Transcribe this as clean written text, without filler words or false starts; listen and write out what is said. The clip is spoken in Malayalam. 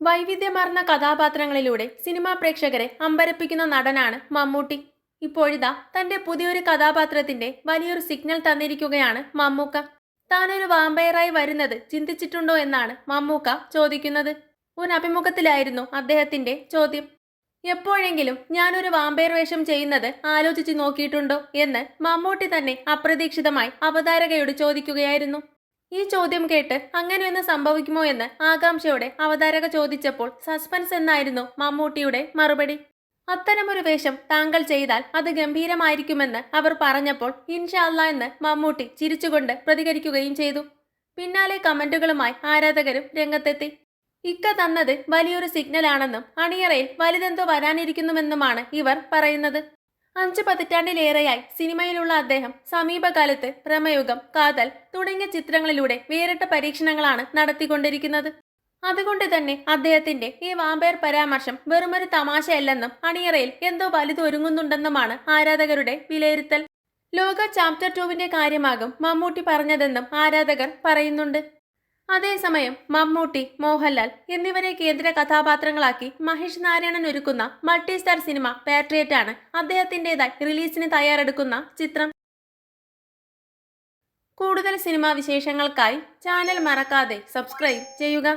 വൈവിധ്യമാർന്ന കഥാപാത്രങ്ങളിലൂടെ സിനിമാ പ്രേക്ഷകരെ അമ്പരപ്പിക്കുന്ന നടനാണ് മമ്മൂട്ടി. ഇപ്പോഴിതാ തന്റെ പുതിയൊരു കഥാപാത്രത്തിന്റെ വലിയൊരു സിഗ്നൽ തന്നിരിക്കുകയാണ് മമ്മൂക്ക. താനൊരു വാമ്പയറായി വരുന്നത് ചിന്തിച്ചിട്ടുണ്ടോ എന്നാണ് മമ്മൂക്ക ചോദിക്കുന്നത്. ഒരു അഭിമുഖത്തിലായിരുന്നു അദ്ദേഹത്തിന്റെ ചോദ്യം. എപ്പോഴെങ്കിലും ഞാനൊരു വാമ്പയർ വേഷം ചെയ്യുന്നത് ആലോചിച്ചു നോക്കിയിട്ടുണ്ടോ എന്ന് മമ്മൂട്ടി തന്നെ അപ്രതീക്ഷിതമായി അവതാരകയോട് ചോദിക്കുകയായിരുന്നു. ഈ ചോദ്യം കേട്ട് അങ്ങനെയൊന്ന് സംഭവിക്കുമോ എന്ന് ആകാംക്ഷയോടെ അവതാരക ചോദിച്ചപ്പോൾ സസ്പെൻസ് എന്നായിരുന്നു മമ്മൂട്ടിയുടെ മറുപടി. അത്തരമൊരു വേഷം താങ്കൾ ചെയ്താൽ അത് ഗംഭീരമായിരിക്കുമെന്ന് അവർ പറഞ്ഞപ്പോൾ ഇൻഷാ അല്ലാ എന്ന് മമ്മൂട്ടി ചിരിച്ചുകൊണ്ട് പ്രതികരിക്കുകയും ചെയ്തു. പിന്നാലെ കമന്റുകളുമായി ആരാധകരും രംഗത്തെത്തി. ഇക്ക തന്നത് വലിയൊരു സിഗ്നലാണെന്നും അണിയറയിൽ വലുതെന്തോ വരാനിരിക്കുന്നുവെന്നുമാണ് ഇവർ പറയുന്നത്. 5 പതിറ്റാണ്ടിലേറെയായി സിനിമയിലുള്ള അദ്ദേഹം സമീപകാലത്ത് പ്രമയുഗം, കാതൽ തുടങ്ങിയ ചിത്രങ്ങളിലൂടെ വേറിട്ട പരീക്ഷണങ്ങളാണ് നടത്തിക്കൊണ്ടിരിക്കുന്നത്. അതുകൊണ്ട് തന്നെ അദ്ദേഹത്തിന്റെ ഈ വാമ്പയർ പരാമർശം വെറുമൊരു തമാശയല്ലെന്നും അണിയറയിൽ എന്തോ വലുതൊരുങ്ങുന്നുണ്ടെന്നുമാണ് ആരാധകരുടെ വിലയിരുത്തൽ. ലോക ചാപ്റ്റർ 2വിന്റെ കാര്യമാകും മമ്മൂട്ടി പറഞ്ഞതെന്നും ആരാധകർ പറയുന്നുണ്ട്. അതേസമയം മമ്മൂട്ടി, മോഹൻലാൽ എന്നിവരെ കേന്ദ്ര കഥാപാത്രങ്ങളാക്കി മഹേഷ് നാരായണൻ ഒരുക്കുന്ന മൾട്ടി സ്റ്റാർ സിനിമ പാട്രിയറ്റ് ആണ് അദ്ദേഹത്തിന്റേതായി റിലീസിന് തയ്യാറെടുക്കുന്ന ചിത്രം. കൂടുതൽ സിനിമാ വിശേഷങ്ങൾക്കായി ചാനൽ മറക്കാതെ സബ്സ്ക്രൈബ് ചെയ്യുക.